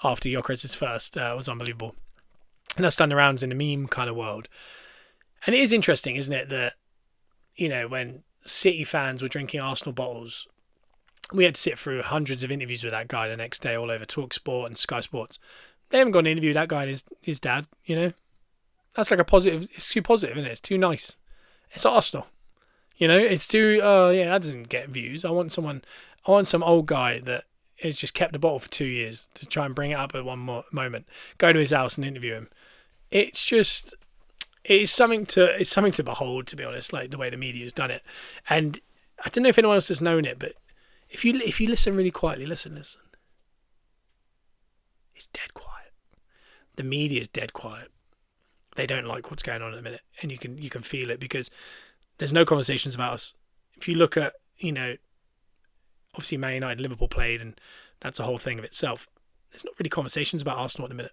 after Gyökeres' first, was unbelievable. And that's done the rounds in the meme kind of world. And it is interesting, isn't it, that, when City fans were drinking Arsenal bottles, we had to sit through hundreds of interviews with that guy the next day all over TalkSport and Sky Sports. They haven't got an interview with that guy and his dad, That's like a positive. It's too positive, isn't it? It's too nice. It's Arsenal. It's too, that doesn't get views. I want some old guy that has just kept the bottle for 2 years to try and bring it up at one more moment. Go to his house and interview him. It's something to behold, to be honest, like the way the media has done it. And I don't know if anyone else has known it, but if you listen really quietly, listen. It's dead quiet. The media is dead quiet. They don't like what's going on at the minute, and you can feel it because there's no conversations about us. If you look at, obviously Man United, Liverpool played, and that's a whole thing of itself. There's not really conversations about Arsenal at the minute.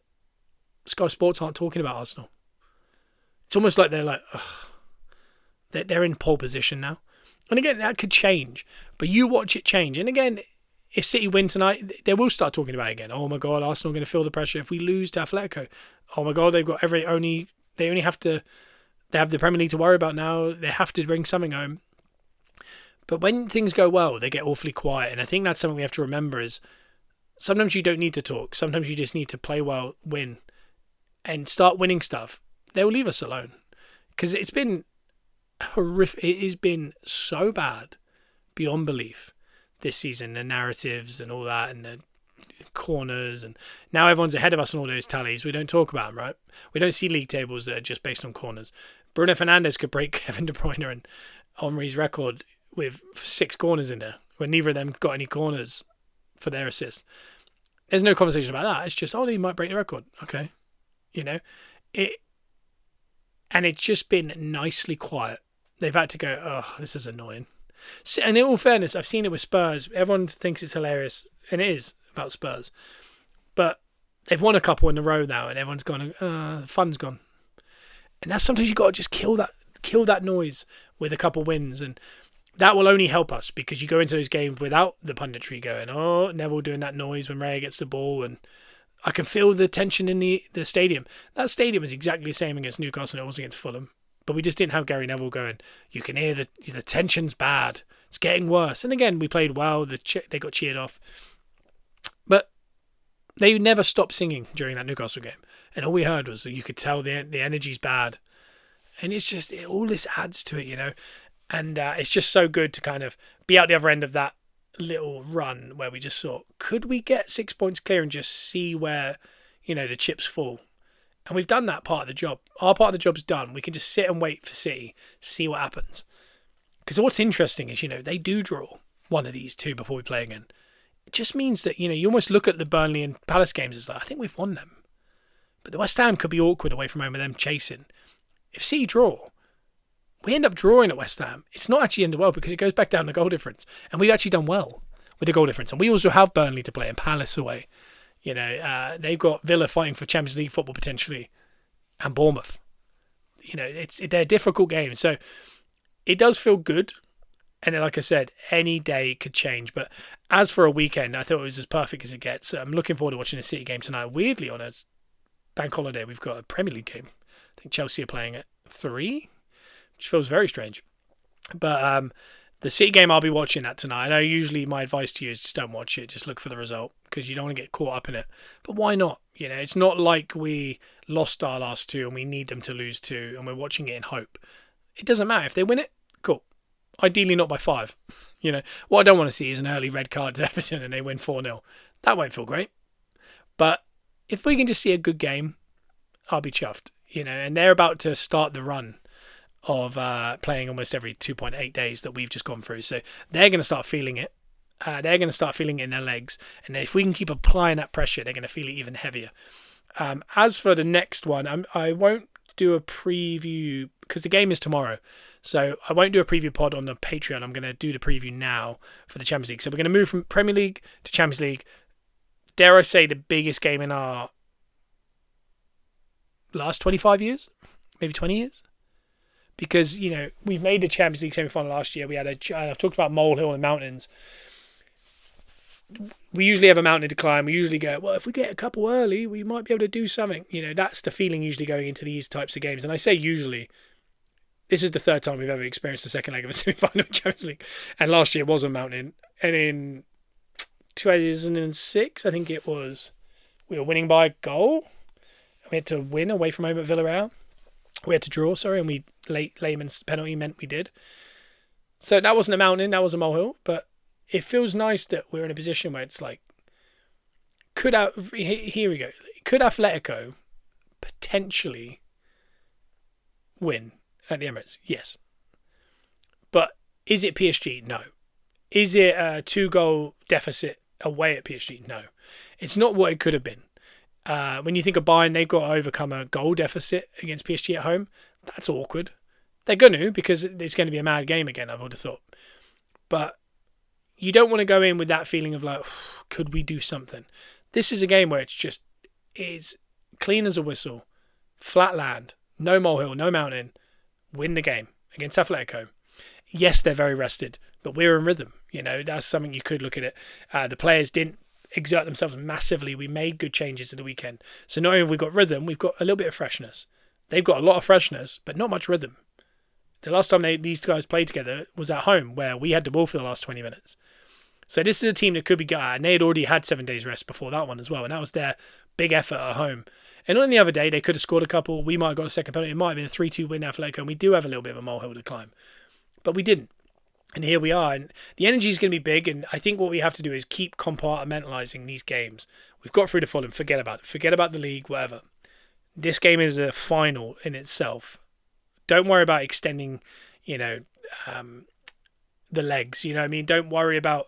Sky Sports aren't talking about Arsenal. It's almost like they're like, ugh. They're in pole position now. And again, that could change, but you watch it change. And again, if City win tonight, they will start talking about it again. Oh my God, Arsenal are going to feel the pressure. If we lose to Atletico, oh my God, they have the Premier League to worry about now. They have to bring something home. But when things go well, they get awfully quiet. And I think that's something we have to remember is sometimes you don't need to talk. Sometimes you just need to play well, win, and start winning stuff. They will leave us alone because it's been horrific. It has been so bad beyond belief this season, the narratives and all that, and the corners, and now everyone's ahead of us on all those tallies. We don't talk about them, right? We don't see league tables that are just based on corners. Bruno Fernandes could break Kevin De Bruyne and Henry's record with 6 corners in there, when neither of them got any corners for their assist. There's no conversation about that. It's just, oh, he might break the record. Okay. You know, it, and it's just been nicely quiet. They've had to go, oh, this is annoying. And in all fairness, I've seen it with Spurs. Everyone thinks it's hilarious, and it is about Spurs. But they've won a couple in a row now, and everyone's gone, the fun's gone. And that's sometimes you got to just kill that noise with a couple wins, and that will only help us because you go into those games without the punditry going, oh, Neville doing that noise when Raya gets the ball, and I can feel the tension in the stadium. That stadium was exactly the same against Newcastle and it was against Fulham. But we just didn't have Gary Neville going, you can hear the tension's bad. It's getting worse. And again, we played well. They got cheered off. But they never stopped singing during that Newcastle game. And all we heard was that you could tell the energy's bad. And it's just, all this adds to it, And it's just so good to kind of be out the other end of that little run where we just thought, could we get 6 points clear and just see where, the chips fall? And we've done that part of the job. Our part of the job's done. We can just sit and wait for City, see what happens. Because what's interesting is, they do draw one of these two before we play again. It just means that, you almost look at the Burnley and Palace games as like, I think we've won them. But the West Ham could be awkward away from home with them chasing. If City draw, we end up drawing at West Ham. It's not actually in the world because it goes back down to goal difference. And we've actually done well with the goal difference. And we also have Burnley to play and Palace away. They've got Villa fighting for Champions League football potentially and Bournemouth. They're difficult games. So it does feel good. And then, like I said, any day could change. But as for a weekend, I thought it was as perfect as it gets. I'm looking forward to watching a City game tonight. Weirdly, on a bank holiday, we've got a Premier League game. I think Chelsea are playing at 3, which feels very strange. But the City game, I'll be watching that tonight. I know usually my advice to you is just don't watch it. Just look for the result because you don't want to get caught up in it. But why not? It's not like we lost our last 2 and we need them to lose 2 and we're watching it in hope. It doesn't matter. If they win it, cool. Ideally not by 5. What I don't want to see is an early red card to Everton and they win 4-0. That won't feel great. But if we can just see a good game, I'll be chuffed. And they're about to start the run of playing almost every 2.8 days that we've just gone through. So they're going to start feeling it. They're going to start feeling it in their legs. And if we can keep applying that pressure, they're going to feel it even heavier. As for the next one, I won't do a preview because the game is tomorrow. So I won't do a preview pod on the Patreon. I'm going to do the preview now for the Champions League. So we're going to move from Premier League to Champions League. Dare I say the biggest game in our last 25 years? Maybe 20 years? Because, we've made the Champions League semi-final last year. I've talked about molehill and mountains. We usually have a mountain to climb. We usually go, well, if we get a couple early, we might be able to do something. That's the feeling usually going into these types of games. And I say usually, this is the 3rd time we've ever experienced the second leg of a semi-final of Champions League. And last year was a mountain. And in 2006, I think it was, we were winning by a goal. We had to win away from home at Villarreal. We had to draw, and Lehmann's penalty meant we did. So that wasn't a mountain, that was a molehill. But it feels nice that we're in a position where it's like, here we go. Could Atletico potentially win at the Emirates? Yes. But is it PSG? No. Is it a 2-goal deficit away at PSG? No. It's not what it could have been. When you think of Bayern, they've got to overcome a goal deficit against PSG at home. That's awkward. They're going to, because it's going to be a mad game again, I would have thought. But you don't want to go in with that feeling of like, could we do something? This is a game where it's clean as a whistle, flat land, no molehill, no mountain, win the game against Atletico. Yes, they're very rested, but we're in rhythm. That's something you could look at it. The players didn't exert themselves massively. We made good changes at the weekend. So not only have we got rhythm, we've got a little bit of freshness. They've got a lot of freshness, but not much rhythm. The last time these guys played together was at home, where we had the ball for the last 20 minutes. So this is a team that could be good, and they had already had 7 days rest before that one as well, and that was their big effort at home. And on the other day, they could have scored a couple. We might have got a second penalty. It might have been a 3-2 win at Atletico, and we do have a little bit of a molehill to climb. But we didn't. And here we are. And the energy is going to be big. And I think what we have to do is keep compartmentalizing these games. We've got through the Fulham. Forget about it. Forget about the league, whatever. This game is a final in itself. Don't worry about extending, the legs. Don't worry about,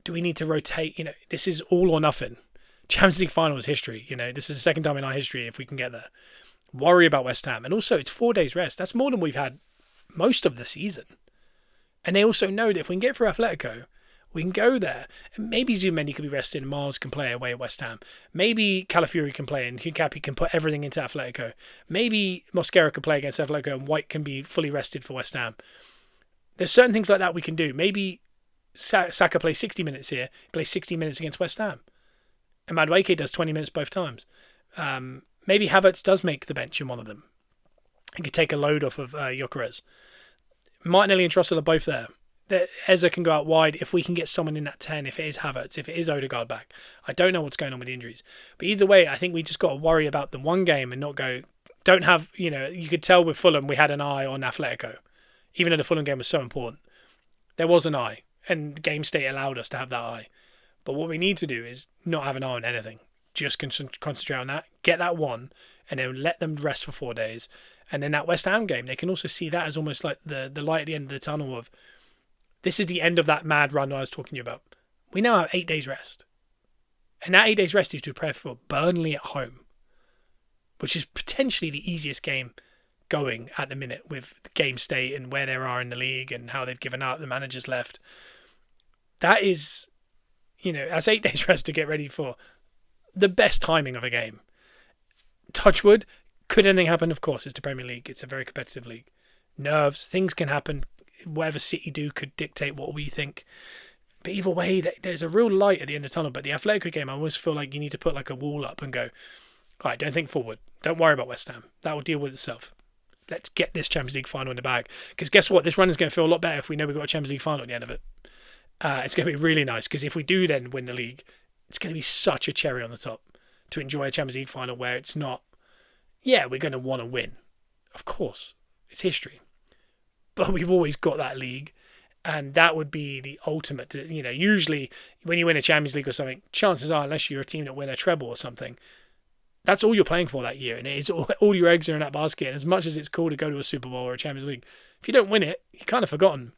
do we need to rotate? This is all or nothing. Champions League final is history. This is the second time in our history if we can get there. Worry about West Ham. And also, it's 4 days rest. That's more than we've had most of the season. And they also know that if we can get through Atletico, we can go there. And maybe Zumendi could be rested and Miles can play away at West Ham. Maybe Calafiori can play and Hincapi can put everything into Atletico. Maybe Mosquera can play against Atletico and White can be fully rested for West Ham. There's certain things like that we can do. Maybe Saka plays 60 minutes here, plays 60 minutes against West Ham. And Madueke does 20 minutes both times. Maybe Havertz does make the bench in one of them. He could take a load off of Gyökeres. Martinelli and Trossard are both there. Eza can go out wide if we can get someone in that 10, if it is Havertz, if it is Odegaard back. I don't know what's going on with the injuries. But either way, I think we just got to worry about the one game and not go... Don't have... you could tell with Fulham we had an eye on Atletico. Even though the Fulham game was so important. There was an eye. And game state allowed us to have that eye. But what we need to do is not have an eye on anything. Just concentrate on that. Get that one. And then let them rest for 4 days. And then that West Ham game, they can also see that as almost like the light at the end of the tunnel of... This is the end of that mad run I was talking to you about. We now have 8 days rest. And that 8 days rest is to prepare for Burnley at home. Which is potentially the easiest game going at the minute with the game state and where they are in the league and how they've given up, the managers left. That is, that's 8 days rest to get ready for the best timing of a game. Touchwood, could anything happen? Of course, it's the Premier League. It's a very competitive league. Nerves, things can happen. Whatever City do could dictate what we think. But either way, there's a real light at the end of the tunnel. But the Atletico game, I always feel like you need to put like a wall up and go, all right, don't think forward. Don't worry about West Ham. That will deal with itself. Let's get this Champions League final in the bag. Because guess what? This run is going to feel a lot better if we know we've got a Champions League final at the end of it. It's going to be really nice. Because if we do then win the league, it's going to be such a cherry on the top to enjoy a Champions League final where it's not, yeah, we're going to want to win. Of course. It's history. But we've always got that league. And that would be the ultimate. Usually when you win a Champions League or something, chances are, unless you're a team that win a treble or something, that's all you're playing for that year. And it is all your eggs are in that basket. And as much as it's cool to go to a Super Bowl or a Champions League, if you don't win it, you're kind of forgotten.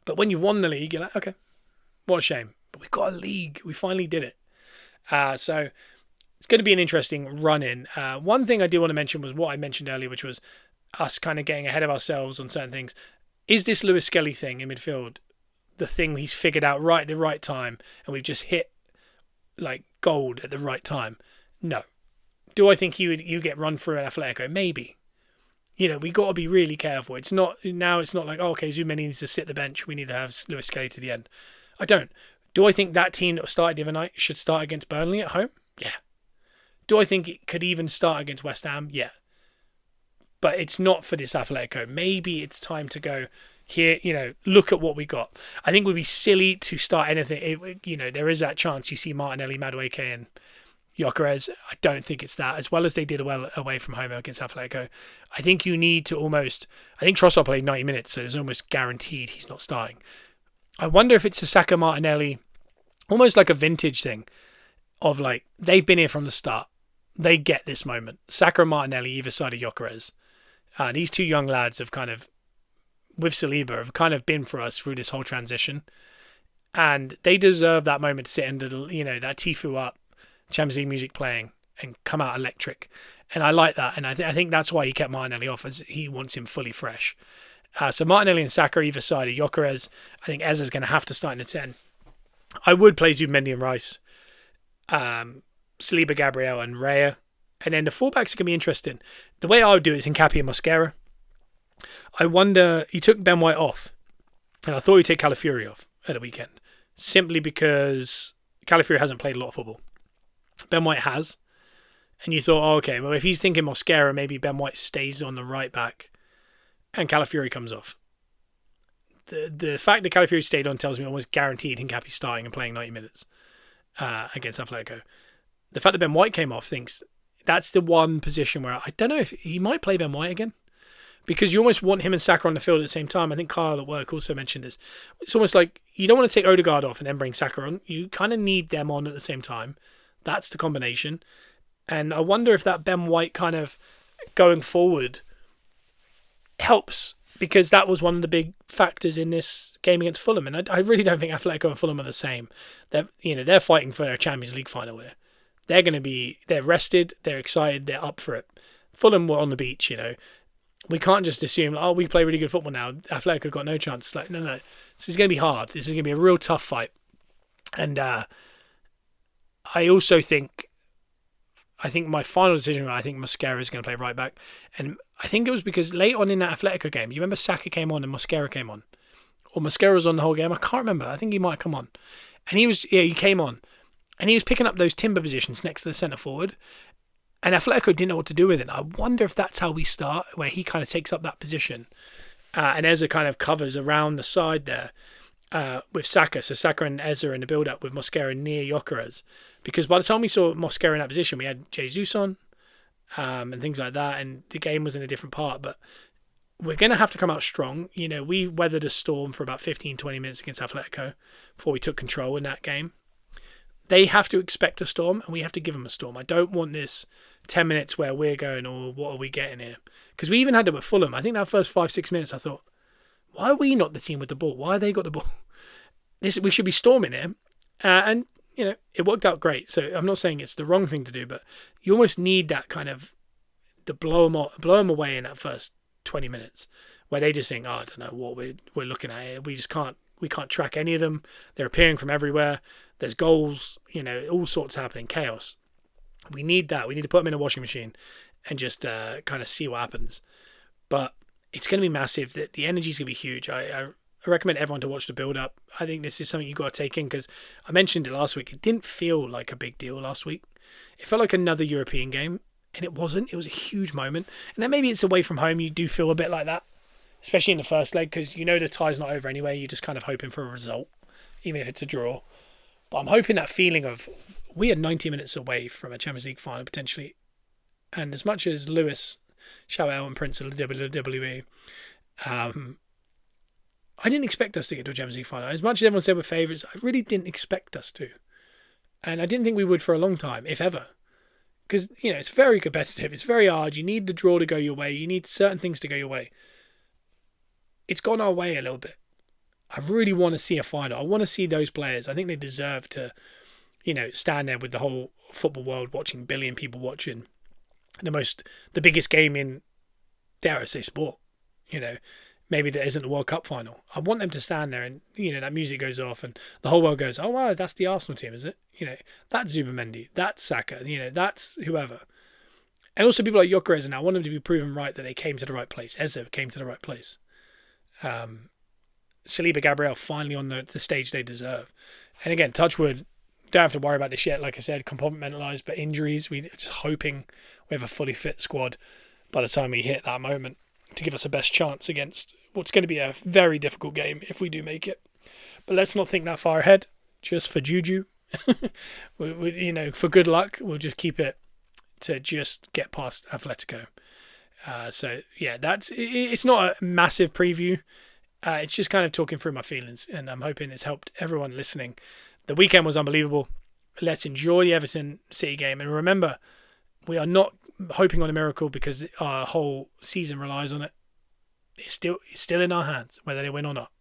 But when you've won the league, you're like, okay, what a shame. But we've got a league. We finally did it. So it's going to be an interesting run-in. One thing I do want to mention was what I mentioned earlier, which was us kind of getting ahead of ourselves on certain things. Is this Lewis Skelly thing in midfield the thing he's figured out right at the right time and we've just hit like gold at the right time? No. Do I think you get run through at Atletico? Maybe. We got to be really careful. It's not like, oh, okay, Zumendi needs to sit the bench. We need to have Lewis Skelly to the end. I don't. Do I think that team that started the other night should start against Burnley at home? Yeah. Do I think it could even start against West Ham? Yeah. But it's not for this Atletico. Maybe it's time to go here, look at what we got. I think it would be silly to start anything. There is that chance you see Martinelli, Madueke and Gyökeres. I don't think it's that. As well as they did well away from home against Atletico. I think you need to I think Trossard played 90 minutes, so it's almost guaranteed he's not starting. I wonder if it's a Saka Martinelli, almost like a vintage thing of like, they've been here from the start. They get this moment. Saka and Martinelli either side of Gyökeres. These two young lads have kind of, with Saliba, have kind of been for us through this whole transition. And they deserve that moment to sit under, that Tifu up, Champions League music playing, and come out electric. And I like that. And I think that's why he kept Martinelli off, as he wants him fully fresh. So Martinelli and Saka either side of Gyökeres. I think Eza's going to have to start in the 10. I would play Zumendi and Rice. Saliba, Gabriel and Raya. And then the fullbacks are going to be interesting. The way I would do it is Hincapi and Mosquera. I wonder, he took Ben White off. And I thought he'd take Calafiori off at the weekend. Simply because Calafiori hasn't played a lot of football. Ben White has. And you thought, oh, okay, well, if he's thinking Mosquera, maybe Ben White stays on the right back and Calafiori comes off. The fact that Calafiori stayed on tells me almost guaranteed Hincapi starting and playing 90 minutes against Atletico. The fact that Ben White came off thinks that's the one position where I don't know if he might play Ben White again, because you almost want him and Saka on the field at the same time. I think Kyle at work also mentioned this. It's almost like you don't want to take Odegaard off and then bring Saka on. You kind of need them on at the same time. That's the combination. And I wonder if that Ben White kind of going forward helps, because that was one of the big factors in this game against Fulham. And I really don't think Atletico and Fulham are the same. They're fighting for a Champions League final here. they're rested, they're excited, they're up for it. Fulham were on the beach, you know. We can't just assume, oh, we play really good football now. Athletic have got no chance. Like, no. This is going to be hard. This is going to be a real tough fight. And I also think my final decision, I think Mosquera is going to play right back. And I think it was because late on in that Atletico game, you remember Saka came on and Mosquera came on? Or Mosquera was on the whole game? I can't remember. I think he might come on. And he came on. And he was picking up those timber positions next to the centre forward. And Atletico didn't know what to do with it. I wonder if that's how we start, where he kind of takes up that position. And Eza kind of covers around the side there with Saka. So Saka and Eza in the build-up with Mosquera near Gyökeres. Because by the time we saw Mosquera in that position, we had Jesus on and things like that. And the game was in a different part. But we're going to have to come out strong. You know, we weathered a storm for about 15, 20 minutes against Atletico before we took control in that game. They have to expect a storm, and we have to give them a storm. I don't want this 10 minutes where we're going, or what are we getting here? Because we even had it with Fulham. I think that first 5-6 minutes, I thought, why are we not the team with the ball? Why have they got the ball? We should be storming here. And, you know, it worked out great. So I'm not saying it's the wrong thing to do, but you almost need that kind of, to blow them away in that first 20 minutes, where they just think, oh, I don't know what we're looking at here. We can't track any of them. They're appearing from everywhere. There's goals, you know, all sorts happening, chaos. We need that. We need to put them in a washing machine and just kind of see what happens. But it's going to be massive. The energy is going to be huge. I recommend everyone to watch the build-up. I think this is something you've got to take in, because I mentioned it last week. It didn't feel like a big deal last week. It felt like another European game, and it wasn't. It was a huge moment. And then maybe it's away from home. You do feel a bit like that, especially in the first leg, because you know the tie's not over anyway. You're just kind of hoping for a result, even if it's a draw. But I'm hoping that feeling of, we are 90 minutes away from a Champions League final potentially. And as much as Lewis, Shawel and Prince of the WWE, I didn't expect us to get to a Champions League final. As much as everyone said we're favourites, I really didn't expect us to. And I didn't think we would for a long time, if ever. Because, you know, it's very competitive. It's very hard. You need the draw to go your way. You need certain things to go your way. It's gone our way a little bit. I really want to see a final. I want to see those players. I think they deserve to, you know, stand there with the whole football world watching, billion people watching the biggest game in, dare I say, sport. You know, maybe there isn't a World Cup final. I want them to stand there and, you know, that music goes off and the whole world goes, oh, wow, that's the Arsenal team, is it? You know, that's Zubimendi, that's Saka, you know, that's whoever. And also people like Gyökeres, and I want them to be proven right that they came to the right place. Eze came to the right place. Saliba, Gabriel finally on the stage they deserve. And again, touch wood, don't have to worry about this yet. Like I said, compartmentalised, but injuries, we're just hoping we have a fully fit squad by the time we hit that moment to give us the best chance against what's going to be a very difficult game if we do make it. But let's not think that far ahead, just for juju. You know, for good luck, we'll just keep it to just get past Atletico. So yeah, it's not a massive preview. It's just kind of talking through my feelings, and I'm hoping it's helped everyone listening. The weekend was unbelievable. Let's enjoy the Everton City game. And remember, we are not hoping on a miracle because our whole season relies on it. It's still in our hands, whether they win or not.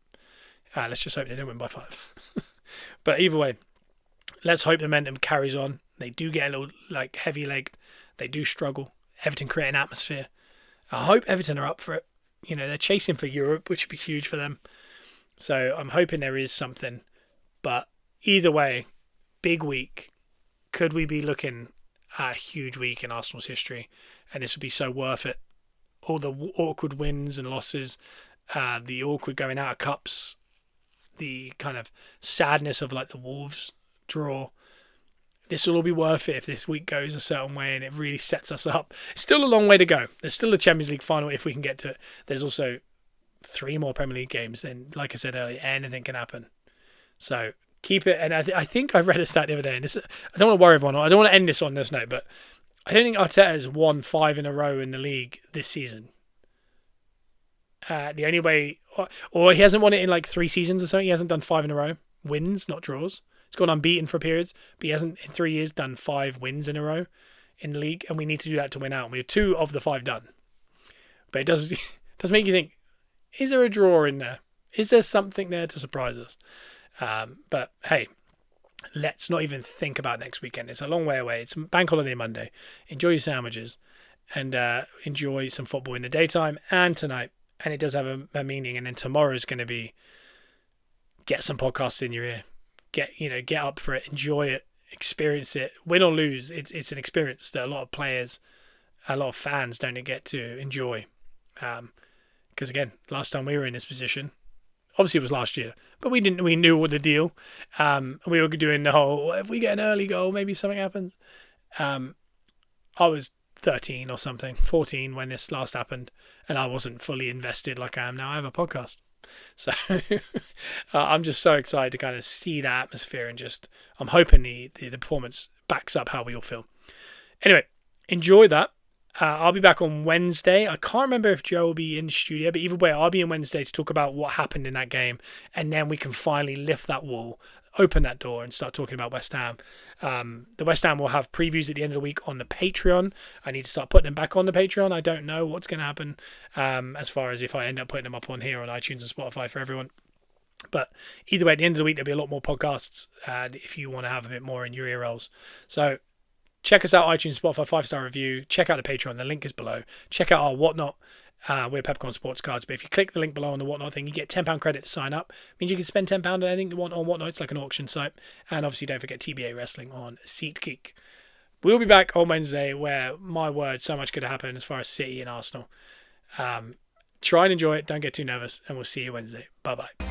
Let's just hope they don't win by 5. But either way, let's hope the momentum carries on. They do get a little heavy-legged. They do struggle. Everton create an atmosphere. I hope Everton are up for it. You know, they're chasing for Europe, which would be huge for them. So I'm hoping there is something. But either way, big week. Could we be looking at a huge week in Arsenal's history? And this would be so worth it. All the awkward wins and losses, the awkward going out of cups, the kind of sadness of like the Wolves draw. This will all be worth it if this week goes a certain way and it really sets us up. It's still a long way to go. There's still a Champions League final if we can get to it. There's also 3 more Premier League games. And like I said earlier, anything can happen. So keep it. And I think I read a stat the other day. And I don't want to worry everyone. I don't want to end this on this note, but I don't think Arteta has won 5 in a row in the league this season. The only way, or he hasn't won it in like 3 seasons or something. He hasn't done 5 in a row. Wins, not draws. He's gone unbeaten for periods, but he hasn't in 3 years done 5 wins in a row in the league, and we need to do that to win out. And we have 2 of the 5 done. But it does make you think, is there a draw in there? Is there something there to surprise us? But hey, let's not even think about next weekend. It's a long way away. It's bank holiday Monday. Enjoy your sandwiches and enjoy some football in the daytime and tonight. And it does have a meaning. And then tomorrow is going to be get some podcasts in your ear. Get up for it. Enjoy it. Experience it. Win or lose, it's an experience that a lot of players, a lot of fans don't get to enjoy. Because again, last time we were in this position, obviously it was last year, but we knew what the deal. We were doing the whole, if we get an early goal, maybe something happens. I was 13 or something, 14 when this last happened, and I wasn't fully invested like I am now. I have a podcast. So I'm just so excited to kind of see that atmosphere, and I'm hoping the performance backs up how we all feel. Anyway, enjoy that. I'll be back on Wednesday. I can't remember if Joe will be in the studio, but either way, I'll be in Wednesday to talk about what happened in that game, and then we can finally lift that wall, open that door, and start talking about West Ham. The West Ham will have previews at the end of the week on the Patreon. I need to start putting them back on the Patreon. I don't know what's going to happen as far as if I end up putting them up on here on iTunes and Spotify for everyone. But either way, at the end of the week, there'll be a lot more podcasts if you want to have a bit more in your ear rolls. So check us out, iTunes, Spotify, 5-star review. Check out the Patreon. The link is below. Check out our Whatnot. We're Pepcorn Sports Cards. But if you click the link below on the Whatnot thing, you get £10 credit to sign up. It means you can spend £10 on anything you want on Whatnot. It's like an auction site. And obviously, don't forget TBA Wrestling on SeatGeek. We'll be back on Wednesday where, my word, so much could happen as far as City and Arsenal. Try and enjoy it. Don't get too nervous. And we'll see you Wednesday. Bye-bye.